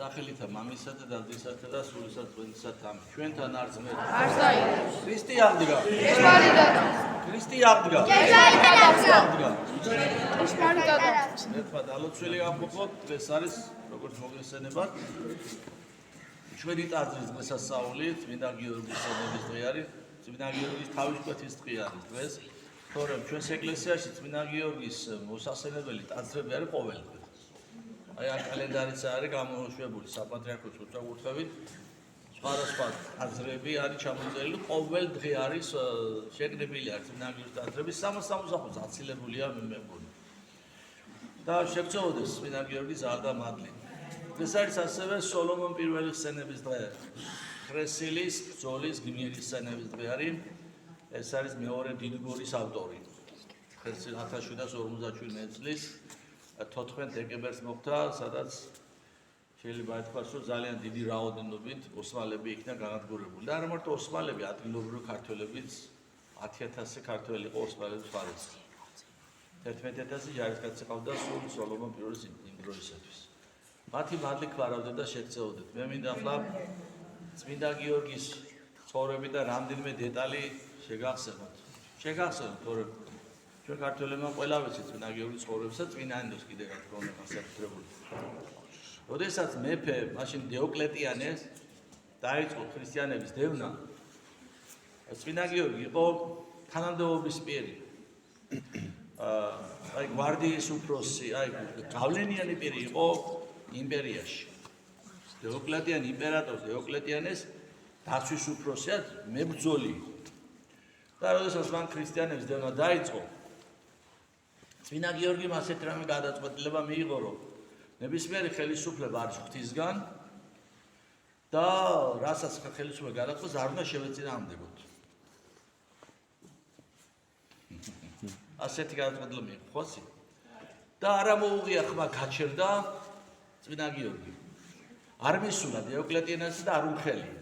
სახელითა მამისათა და დედისათა და სულისა წმინდისათა ამინ. ჩვენთან არც მე. არც დაიგეს. ქრისტე აღდგა. ქრისტე აღდგა. ერთად ალოცვილი ამბობთ, დღეს არის როგორც მოგესწრებათ. ჩვენი ტაძრის დღესასწაული წმინდა გიორგის სენების დღე არის. წმინდა გიორგის თავისკვეთის დღე არის დღეს. თორემ ჩვენს ეკლესიაში წმინდა გიორგის მოსასწრებელი ტაძრები არის ყოველდღე. აი ამ კალენდარიც არის გამოშვებული საპატრიარქოს უწყურთხევით. სხვადასხვა ტაძრები არის ჩამოწერილი, ყოველ დღე არის შეკრებილი არის წმინდა გიორგის ტაძრები, 60-70 აცილებულია მე მეგონი. და შეგწეოდეს წმინდა გიორგის ზარდა მადლი. ეს არის ასევე სოლომონ პირველის სენების დღე. ხრესილის, ბრძოლის, გმირის სენების დღე არის. ეს არის მეორე დიდგორის ავტორი. ხრესილი 1757 წლის 14 დეკემბერს მოხდა, სადაც შეიძლება ითქვას, რომ ძალიან დიდი რაოდენობით ოსმალები იქნა განადგურებული. და არა მარტო ოსმალები, ადგილობრივი ქართველებიც 10,000 ქართველი იყო ოსმალების მხარეში. 11,000 ჯარისკაცი ყავდა სულ სოლომონ პირველის იმ დროისათვის. მათი მადლი გვარავდეთ და შეგწეოდეთ. მე მინდა ახლა წმინდა გიორგის ცხოვრები და რამდენიმე დეტალი შეგახსენოთ. თორემ ჩვენ ქართველებმა ყველა ვიცით წმინდა გიორგის ცხოვრებისა, წმინდანებს კიდე გაქრონება საკუთრებული. როდესაც მეფე, მაშინ დიოკლეტიანე დაიწყო ქრისტიანების დევნა, წმინდა გიორგი იყო თანამდებობის პირი. აი გვარდიის უფროსი, აი გავლენიანი პირი იყო იმპერიაში. დიოკლეტიანი იმპერატორს დიოკლეტიანეს დაცვის უფროსია, მებრძოლი. და როდესაც მან ქრისტიანების დევნა დაიწყო, წმინდა გიორგიმ ასეთ რამე გადაწყვეტილება მიიღო, რომ ნებისმიერი ხელისუფლება არის ღვთისგან და რასაც ხელისუფლება გადაწყვეტს, არ უნდა შევეწინააღმდეგოთ. ასეთი გადაწყვეტილება მიიღო, ხოსი. და არა მოუღია ხმა გაჩერდა წმინდა გიორგი. არ მისულა დიოკლეტიანესს და არ უმხელია.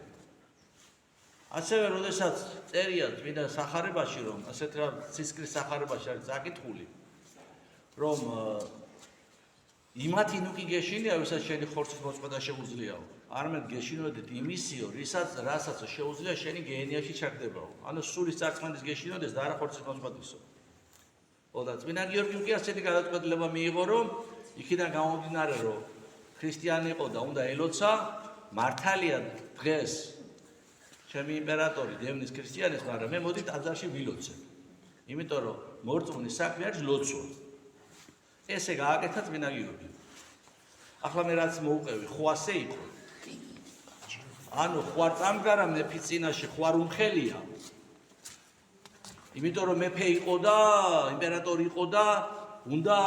ასევე როდესაც წერია წმინდა სახარებაში, რომ ასეთ რა ცისკრის სახარებაში არის წაკითხული, რომ იმათი ნუკი გეშინია, ვისაც შენი ხორცის მოწყვეტა შეუძლიაო. არამედ გეშინოდეთ იმისიო, რასაც შეუძლია შენი გეენიაში ჩაგდებაო. ანუ სულის წარწმენის გეშინოდეს და არა ხორცის მოწყვეტისო. და წმინდა გიორგიმ კი ასეთი გადაწყვეტილება მიიღო, რომ იქიდან გამომდინარე, რომ ქრისტიანი იყო და უნდა ელოცა, მართალია დღეს ჩემი იმპერატორი დევნის ქრისტიანის, მაგრამ მე მოდი ტაძარში ვილოცებ. იმიტომ რომ მორწმუნის საქმე არის ლოცვა. ესე გააკეთა წმინდა გიორგი. ახლა მე რაც მოუყევი, ხო ასე იყო. ანუ ხوار წამგარა მეფის წინაშე ხوار უმხელია. იმიტომ რომ მეფე იყო და იმპერატორი იყო და უნდა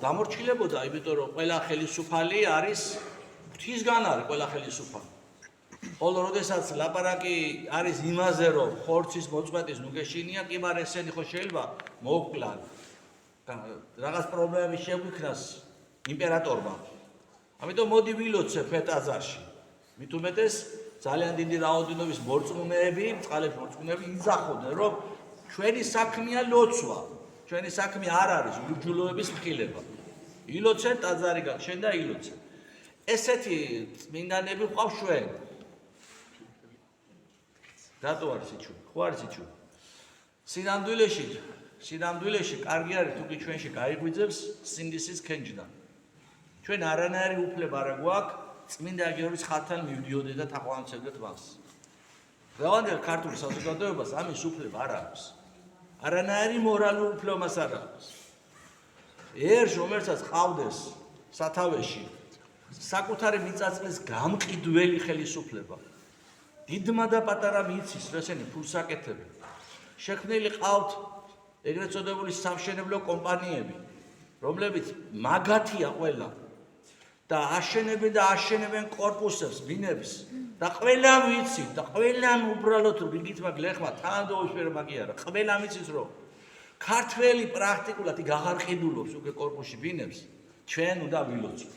დამორჩილებოდა, იმიტომ რომ ყველა ხელისუფალი არის ღვთისგან არის ყველა ხელისუფალი. ხოლო როდესაც ლაპარაკი არის იმაზე, რომ ხორცის მოწყვეტის ნუგეშინია, კი მაგრამ ესენი ხო შეიძლება მოუკლან. რაღაც პრობლემები შეგვიქნას იმპერატორმა. ამიტომ მოდი ვილოცებ მე ტაძარში. მით უმეტეს ძალიან დიდი რაოდენობის მორწმუნეები, წყალებში მორწმუნეები იძახოდნენ, რომ ჩვენი საქმეა ლოცვა. ჩვენი საქმე არ არის უჯულოების მხილება. ილოცეთ ტაძარი გახშენ და ილოცეთ. ესეთი წმინდანები ყავს ჩვენ. რატო არის იჩუ? ხო არის იჩუ? სინამდვილეში კარგი არის თუ კი ჩვენში გაიღვიძებს სინდისის ქენჯდა. ჩვენ არანაირი უფლება არ გვაქვს წმინდა გიორგის ხატთან მივდიოდე და თაყვანისებდეთ მას. დღევანდელ ქართულ საზოგადოებას ამის უფლება არ აქვს. არანაირი მორალური უფლება მას არ აქვს. ერთ რომელსაც ყავდეს სათავეში საკუთარი მიწაწმის გამყიდველი ხელისუფლება. დიდმა და პატარა მიცის, ესენი ფულსაკეთები. შექმნილი ყავთ ეგრეთ წოდებული სამშენებლო კომპანიები, რომლებიც მაგათია ყველა და აშენებენ კორპუსებს, ბინებს და ყველამ ვიცით და ყველამ უბრალოდ რიგით მაგლეხმა თანადოების ფერმა კი არა, ყველამ ვიცით რომ ქართველი პრაქტიკულად გაღარყიდულობს უკვე კორპუსში ბინებს, ჩვენ უნდა ვილოცოთ.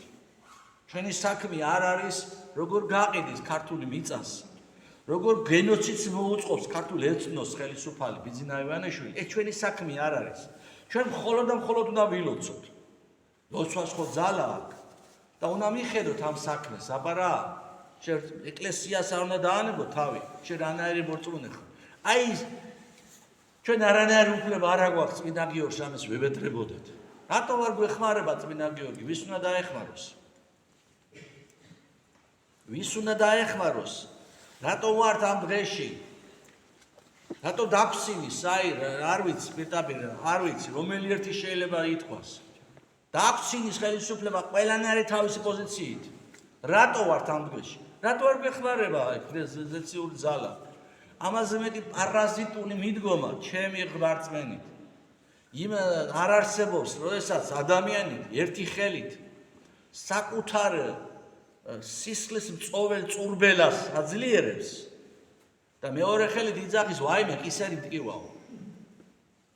ჩვენი საქმე არ არის როგორ გაყიდის ქართული მიწას, როგორ გენოციდს მოუწყობს ქართულ ეთნოს ხელისუფალი ბიძინა ივანიშვილი, ეს ჩვენი საქმე არ არის. ჩვენ მხოლოდ და მხოლოდ უნდა ვილოცოთ. ლოცვას ხო ძალა აქვს. და უნდა მიხედოთ ამ საქმეს, აბა რა, შენ ეკლესიას არ უნდა დაანებო თავი, შენ რანაირი მორწმუნე ხარ. აი ჩვენ არანაირი უფლება არ აგვაქვს წმინდა გიორგს ამას ვებედრებოდეთ. რატო არ გვეხმარება წმინდა გიორგი? ვის უნდა დაეხმაროს? ვის უნდა დაეხმაროს? რატო ვართ ამ დღეში? რატო დაგვსინის, აი არ ვიცი, პირდაპირ არ ვიცი, რომელი ერთი შეიძლება ითქვას. დაგვსინის ხელისუფლება ყველანაირი თავისი პოზიციით. რატო ვართ ამ დღეში? რატო არ გვეხმარება აი პრეზიდენციური ძალა? ამაზე მეტი პარაზიტული მიდგომა ჩემი ღვარწმენით. იმ არ არსებობს, როდესაც ადამიანი ერთი ხელით საკუთარ სისხლის მწოվել წურბელას აძლიერებს და მეორე ხელით იძახის ვაიმე კისერი მტკივაო.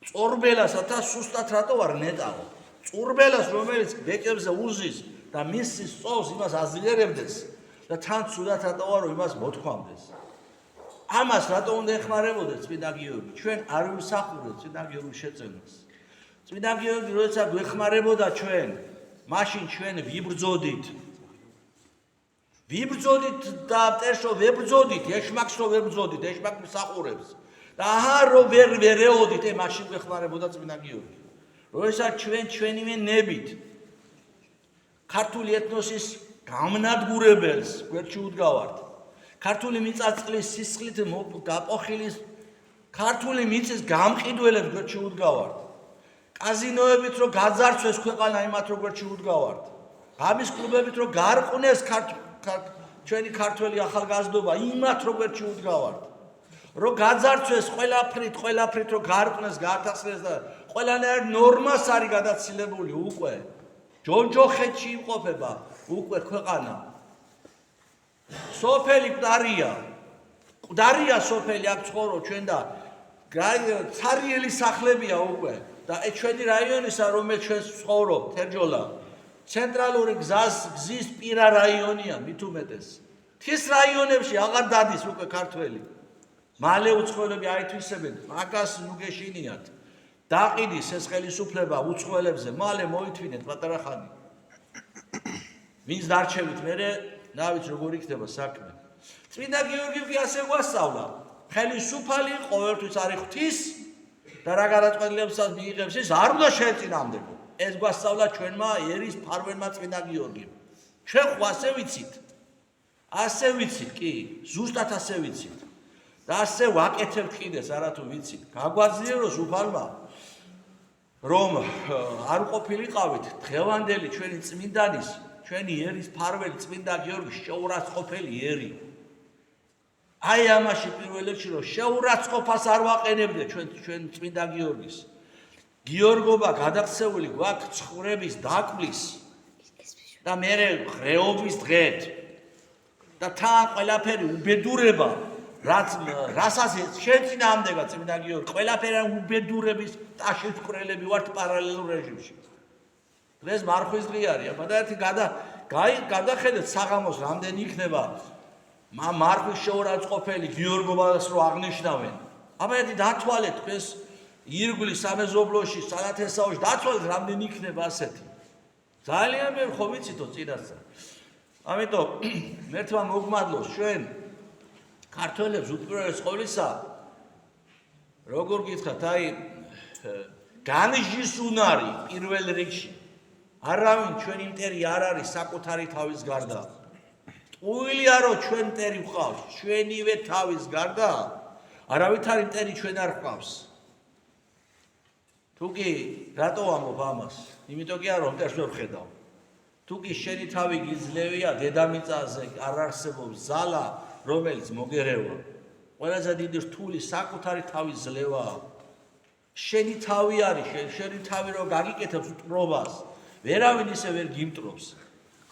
წურბელასაც სუსტად რატო არ ნეტაო? წურბელას რომელიც ბეჭებზე უზის და მისის სწოვს იმას აძლიერებდეს და თან ცუდად რატო არო იმას მოთქვამდეს. ამას რატო უნდა ეხმარებოდეს წმინდა გიორგი? ჩვენ არ ვისახურეთ წმინდა გიორგის შეწენას. წმინდა გიორგი როდესაც გვეხმარებოდა ჩვენ, მაშინ ჩვენ ვიბრძოდით. ვიბრძოდით და მტერშო ვებრძოდით, ეშმაკს რო ვებრძოდით, ეშმაკ მსახურებს. და აჰა რო ვერეოდით, მაშინ გვეხმარებოდა წმინდა გიორგი. როდესაც ჩვენ ჩვენივე ნებით ქართული ეთნოსის გამნადგურებელს გვერდში უდგავართ. ქართული მიწა-წყლის სისხლით გაპოხილის ქართული მიწის გამყიდველებს გვერდში უდგავართ. კაზინოებით რო გაძარცვეს ქვეყანა იმათ რო გვერდში უდგავართ. ამის კლუბებით რო გარყვნეს ჩვენი ქართველი ახალგაზრდობა იმათ რო გვერდში უდგავართ. რო გაძარცვეს ყველაფრით რო გარყვნეს, გაათასრეს და ყველანაირ ნორმას არის გადაცილებული უკვე. ჯოჯოხეთში იმყოფება უკვე ქვეყანა. სოფელი მკვდარია სოფელი აქ ცხოვრობ ჩვენ და ცარიელი სახლებია უკვე და ჩვენი რაიონისა რომელიც ჩვენ ცხოვრობ თერჯოლა ცენტრალური გზის პირა რაიონია მით უმეტეს. თის რაიონებში აღარ დადის უკვე ქართველი. მალე უცხოელები აითვისებენ, მაგას ნუ გეშინიათ. დაყიდის ეს ხელისუფლება უცხოელებზე, მალე მოითვინეთ პატარა ხანი. ვინც დარჩევით მერე ნავით როგორ იქნება საქმე. წმინდა გიორგი კი ასე გვასწავლა. ხელისუფალი ყოველთვის არის ღვთის და რა გადაწყვეტილებსაც მიიღებს ის არ უნდა შეეწინააღმდეგო. ეს გვასწავლა ჩვენმა ერის ფარვენმა წმინდა გიორგიმ. ჩვენ ხო ასე ვიცით. ასე ვიცით კი, ზუსტად ასე ვიცით. და ასე ვაკეთებთ კიდეც არათუ ვიცით. გაგვაძლიეროს უფალმა რომ არ ყოფილიყავით დღევანდელი ჩვენი წმინდანის ჩვენი ერის ფარველი წმინდა გიორგი შეურაცხყოფელი ერი. აი ამაში პირველ რიგში რომ შეურაცხყოფას არ ვაყენებდე ჩვენ წმინდა გიორგის. გიორგობა გადაქცეული გვაქვს ცხოვრების დაკვლის და მერე ღრეობის დღეთ და თან ყველაფერი უბედურება რასაც შეწინააღმდეგა წმინდა გიორგი ყველაფერი უბედურების ტაშის მკვლელები ვართ პარალელურ რეჟიმში. დღეს მარხვის დღე არის, აბა და ერთი გადახედეთ საღამოს რამდენი იქნება მარხვის შეურაცხყოფელი გიორგობას რო აღნიშნავენ. აბა ერთი დათვალეთ დღეს ირგვლივ სამეზობლოში, სანათესაოში დათვალეთ რამდენი იქნება ასეთი. ძალიან მე ხო ვიცითო წინასწარ. ამიტომ მერთმა მოგმადლოს ჩვენ ქართველებს უპირველეს ყოვლისა როგორ გითხრათ, აი განჯის უნარი პირველ რიგში. არავინ ჩვენი მტერი არ არის საკუთარი თავის გარდა. ტყუილია რომ ჩვენ მტერი ვყავს, ჩვენივე თავის გარდა არავითარი მტერი ჩვენ არ ვყავს. თუკი რატო ამობ ამას? იმიტომ კი არა რომ მტერს ვერ ვხედავ. თუკი შენი თავი გიძლევია დედამიწაზე არ არსებობს ზალა რომელიც მოგერევა. ყველაზე დიდი რთული საკუთარი თავის ძლევაა. შენი თავი არის, შენი თავი რო გაგიკეთებს მტრობას, ვერავინ ისე ვერ გიმტრობს.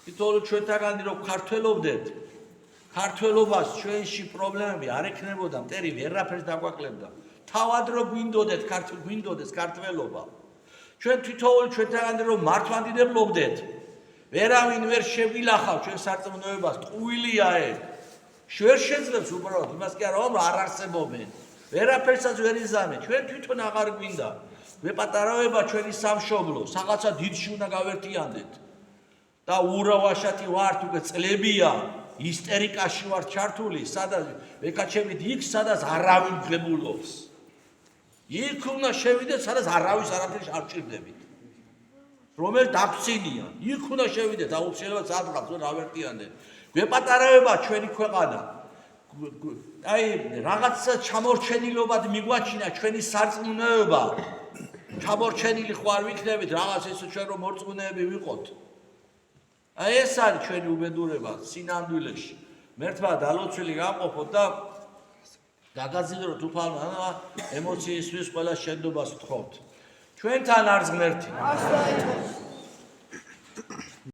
თითოეულ ჩვენთაგანი რო ქართველობდეთ, ქართველობას ჩვენში პრობლემები არ ექნებოდა, მტერი ვერაფერს დაგვაკლებდა. თავად რო გვინდოდეთ ქართველობა. ჩვენ თითოეულ ჩვენთაგანი რო მართლმადიდებლობდეთ, ვერავინ ვერ შევილახავ ჩვენ სარწმუნოებას, ტყუილია ეგ. ვერ შეძლებს უბრალოდ იმას კი არა რომ არ არსებობენ. ვერაფერსაც ვერ იზამე, ჩვენ თვითონ აღარ გვინდა. მეპატარავება ჩვენი სამშობლო, რაღაცა დიდში უნდა გავერთიანდეთ. და ურავაშათი ვართ უკვე წლებია ისტერიკაში ვარ ჩართული სადაც ვეკაჩებით იქ სადაც არავინ ღებულობს იქ უნდა შევიდეთ სადაც არავის არაფერს არ ჭირდებით რომელ დაქცინია იქ უნდა შევიდეთ აუცილებლად სადღაც რა ვერტიანდეთ გვეპატარებება ჩვენი ქვეყანა აი რაღაცა ჩამორჩენილობად მიგვაჩინა ჩვენი სარწმუნოება ჩამორჩენილი ხوار ვიქნებით რაღაც ესე ჩვენ რომ მორწმუნეები ვიყოთ აი ეს არის ჩვენი უბედურება სინამდვილეში მერთმა დალოცვილი გამყოფოთ და გაგაზიაროთ უფალმა ემოციისთვის ყველა შენდობას ვთხოვთ ჩვენთან არს ღმერთი